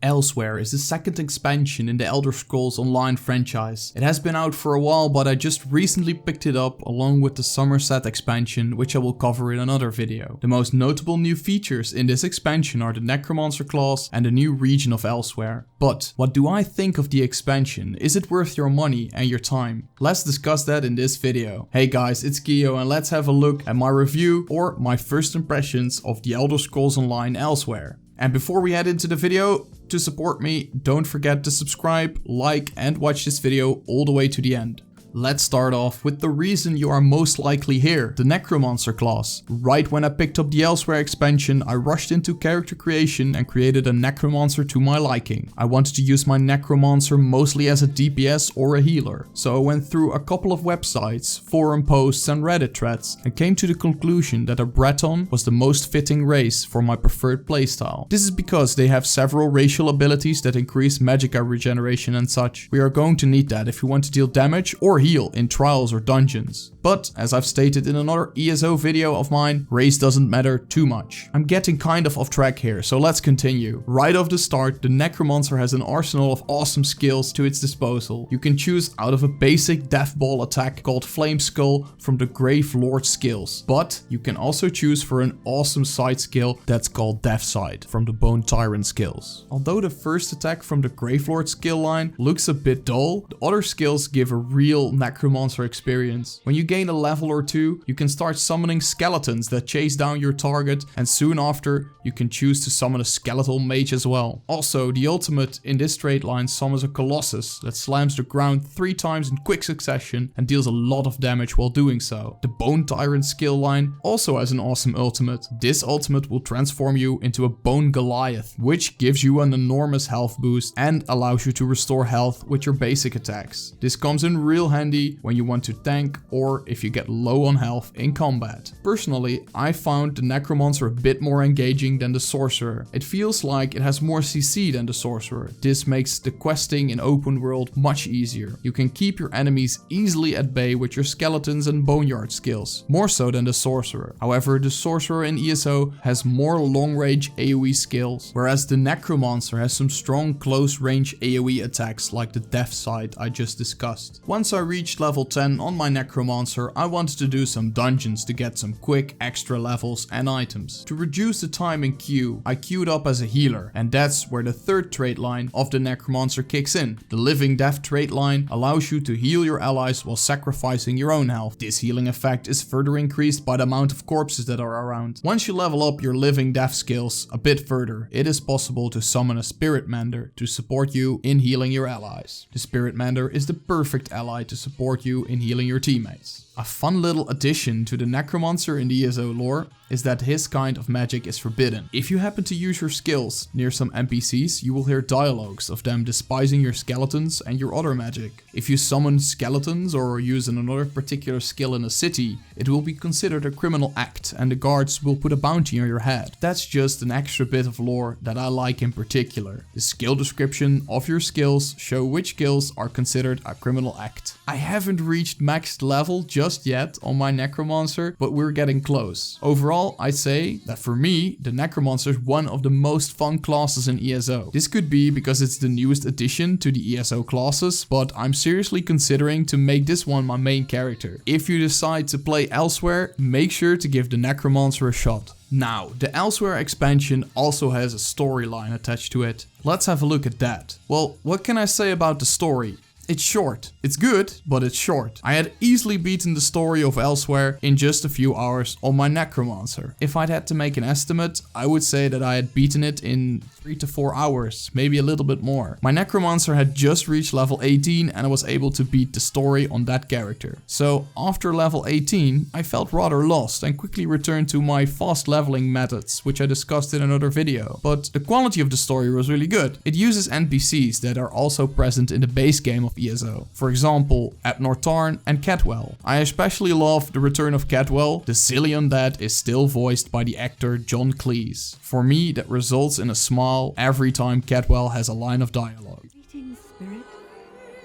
Elsweyr is the second expansion in the Elder Scrolls Online franchise. It has been out for a while, but I just recently picked it up along with the Somerset expansion, which I will cover in another video. The most notable new features in this expansion are the Necromancer Class and the new region of Elsweyr. But what do I think of the expansion? Is it worth your money and your time? Let's discuss that in this video. Hey guys, it's Kyo and let's have a look at my review or my first impressions of the Elder Scrolls Online Elsweyr. And before we head into the video, to support me, don't forget to subscribe, like and watch this video all the way to the end. Let's start off with the reason you are most likely here, the Necromancer class. Right when I picked up the Elsweyr expansion, I rushed into character creation and created a Necromancer to my liking. I wanted to use my Necromancer mostly as a DPS or a healer, so I went through a couple of websites, forum posts and Reddit threads and came to the conclusion that a Breton was the most fitting race for my preferred playstyle. This is because they have several racial abilities that increase magicka regeneration and such. We are going to need that if you want to deal damage or heal in trials or dungeons. But as I've stated in another ESO video of mine, race doesn't matter too much. I'm getting kind of off track here, so let's continue. Right off the start, the Necromancer has an arsenal of awesome skills to its disposal. You can choose out of a basic death ball attack called Flame Skull from the Grave Lord skills. But you can also choose for an awesome side skill that's called Death Side from the Bone Tyrant skills. Although the first attack from the Grave Lord skill line looks a bit dull, the other skills give a real Necromancer experience. When you gain a level or two, you can start summoning skeletons that chase down your target, and soon after you can choose to summon a skeletal mage as well. Also, the ultimate in this trait line summons a colossus that slams the ground 3 times in quick succession and deals a lot of damage while doing so. The Bone Tyrant skill line also has an awesome ultimate. This ultimate will transform you into a Bone Goliath, which gives you an enormous health boost and allows you to restore health with your basic attacks. This comes in real handy when you want to tank or if you get low on health in combat. Personally, I found the Necromancer a bit more engaging than the Sorcerer. It feels like it has more CC than the Sorcerer. This makes the questing in open world much easier. You can keep your enemies easily at bay with your skeletons and boneyard skills, more so than the Sorcerer. However, the Sorcerer in ESO has more long range AoE skills, whereas the Necromancer has some strong close range AoE attacks like the Death Side I just discussed. Once I reached level 10 on my Necromancer, I wanted to do some dungeons to get some quick extra levels and items. To reduce the time in queue, I queued up as a healer, and that's where the third trait line of the Necromancer kicks in. The Living Death trait line allows you to heal your allies while sacrificing your own health. This healing effect is further increased by the amount of corpses that are around. Once you level up your Living Death skills a bit further, it is possible to summon a Spirit Mender to support you in healing your allies. The Spirit Mender is the perfect ally to support you in healing your teammates. A fun little addition to the Necromancer in the ESO lore is that his kind of magic is forbidden. If you happen to use your skills near some NPCs, you will hear dialogues of them despising your skeletons and your other magic. If you summon skeletons or use another particular skill in a city, it will be considered a criminal act and the guards will put a bounty on your head. That's just an extra bit of lore that I like in particular. The skill description of your skills show which skills are considered a criminal act. I haven't reached maxed level just yet on my Necromancer, but we're getting close. Overall, I'd say that for me, the Necromancer is one of the most fun classes in ESO. This could be because it's the newest addition to the ESO classes, but I'm seriously considering to make this one my main character. If you decide to play Elsweyr, make sure to give the Necromancer a shot. Now, the Elsweyr expansion also has a storyline attached to it. Let's have a look at that. Well, what can I say about the story? It's short. It's good, but it's short. I had easily beaten the story of Elsweyr in just a few hours on my Necromancer. If I'd had to make an estimate, I would say that I had beaten it in 3 to 4 hours, maybe a little bit more. My Necromancer had just reached level 18 and I was able to beat the story on that character. So after level 18, I felt rather lost and quickly returned to my fast leveling methods, which I discussed in another video. But the quality of the story was really good. It uses NPCs that are also present in the base game of ESO. For example, Abnor Tarn and Catwell. I especially love the return of Catwell. The silly undead is still voiced by the actor John Cleese. For me, that results in a smile every time Catwell has a line of dialogue. Greetings, Spirit.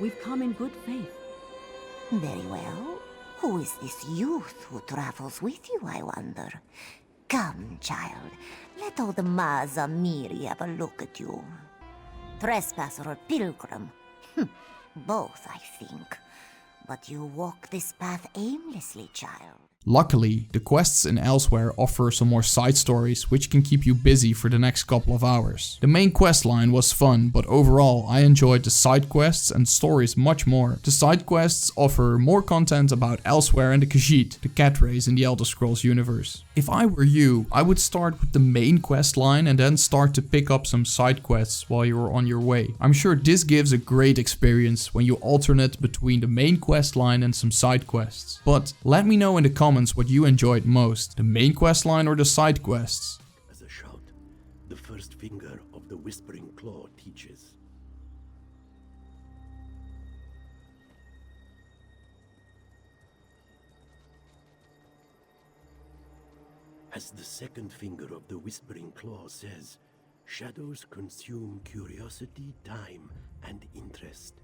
We've come in good faith. Very well. Who is this youth who travels with you, I wonder? Come, child. Let all the Mazamiri have a look at you. trespasser or pilgrim? Both, I think. But you walk this path aimlessly, child. Luckily, the quests in Elsweyr offer some more side stories which can keep you busy for the next couple of hours. The main quest line was fun, but overall I enjoyed the side quests and stories much more. The side quests offer more content about Elsweyr and the Khajiit, the cat race in the Elder Scrolls universe. If I were you, I would start with the main quest line and then start to pick up some side quests while you're on your way. I'm sure this gives a great experience when you alternate between the main quest line and some side quests. But let me know in the comments what you enjoyed most, the main quest line or the side quests. As a shout, the first finger of the Whispering Claw teaches. As the second finger of the Whispering Claw says, shadows consume curiosity, time, and interest.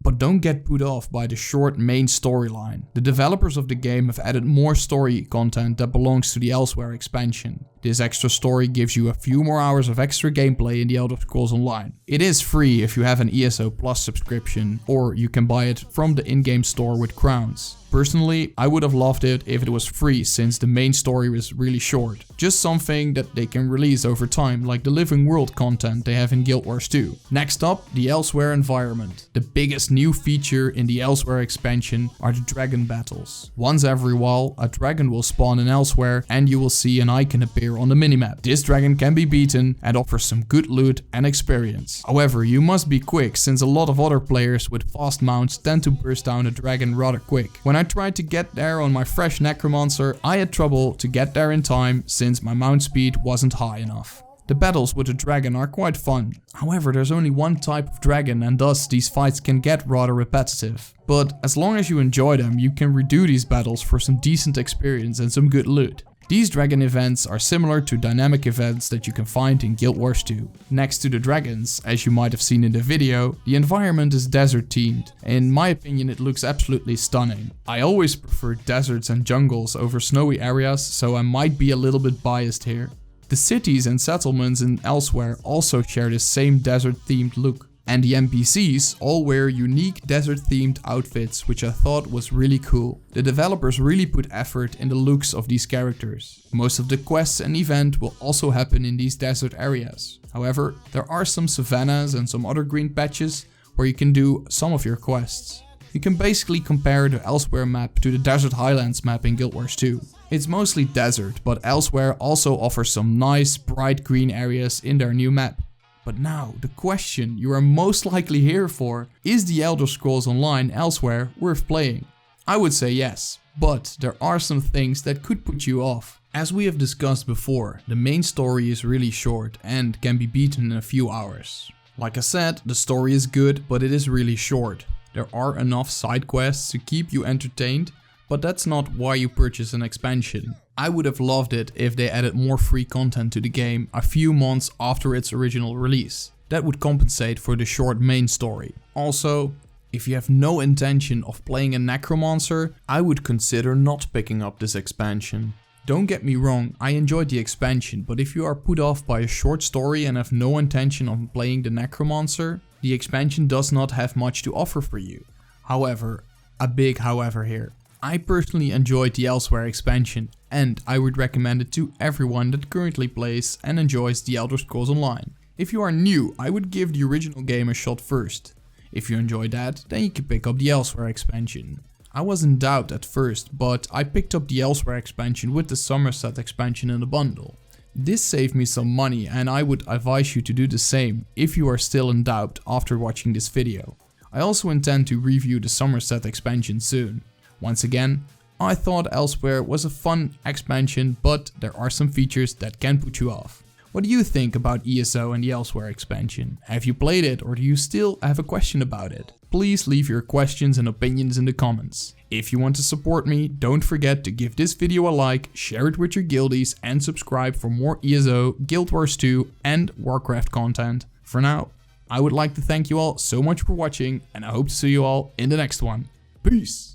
But don't get put off by the short main storyline. The developers of the game have added more story content that belongs to the Elsweyr expansion. This extra story gives you a few more hours of extra gameplay in the Elder Scrolls Online. It is free if you have an ESO Plus subscription, or you can buy it from the in-game store with crowns. Personally, I would have loved it if it was free, since the main story is really short. Just something that they can release over time, like the Living World content they have in Guild Wars 2. Next up, the Elsweyr environment. The biggest new feature in the Elsweyr expansion are the dragon battles. Once every while, a dragon will spawn in Elsweyr and you will see an icon appear on the minimap. This dragon can be beaten and offers some good loot and experience. However, you must be quick, since a lot of other players with fast mounts tend to burst down a dragon rather quick. When I tried to get there on my fresh Necromancer, I had trouble to get there in time since my mount speed wasn't high enough. The battles with the dragon are quite fun. However, there's only one type of dragon and thus these fights can get rather repetitive. But as long as you enjoy them, you can redo these battles for some decent experience and some good loot. These dragon events are similar to dynamic events that you can find in Guild Wars 2. Next to the dragons, as you might have seen in the video, the environment is desert themed. In my opinion, it looks absolutely stunning. I always prefer deserts and jungles over snowy areas, so I might be a little bit biased here. The cities and settlements in Elsweyr also share the same desert themed look. And the NPCs all wear unique desert themed outfits, which I thought was really cool. The developers really put effort in the looks of these characters. Most of the quests and event will also happen in these desert areas. However, there are some savannas and some other green patches where you can do some of your quests. You can basically compare the Elsweyr map to the Desert Highlands map in Guild Wars 2. It's mostly desert, but Elsweyr also offers some nice bright green areas in their new map. But now, the question you are most likely here for, is the Elder Scrolls Online Elsweyr worth playing? I would say yes, but there are some things that could put you off. As we have discussed before, the main story is really short and can be beaten in a few hours. Like I said, the story is good, but it is really short. There are enough side quests to keep you entertained, but that's not why you purchase an expansion. I would have loved it if they added more free content to the game a few months after its original release. That would compensate for the short main story. Also, if you have no intention of playing a Necromancer, I would consider not picking up this expansion. Don't get me wrong, I enjoyed the expansion, but if you are put off by a short story and have no intention of playing the Necromancer, the expansion does not have much to offer for you. However, a big however here. I personally enjoyed the Elsweyr expansion, and I would recommend it to everyone that currently plays and enjoys the Elder Scrolls Online. If you are new, I would give the original game a shot first. If you enjoy that, then you can pick up the Elsweyr expansion. I was in doubt at first, but I picked up the Elsweyr expansion with the Somerset expansion in a bundle. This saved me some money, and I would advise you to do the same if you are still in doubt after watching this video. I also intend to review the Somerset expansion soon. Once again, I thought Elsweyr was a fun expansion, but there are some features that can put you off. What do you think about ESO and the Elsweyr expansion? Have you played it, or do you still have a question about it? Please leave your questions and opinions in the comments. If you want to support me, don't forget to give this video a like, share it with your guildies, and subscribe for more ESO, Guild Wars 2 and Warcraft content. For now, I would like to thank you all so much for watching, and I hope to see you all in the next one. Peace!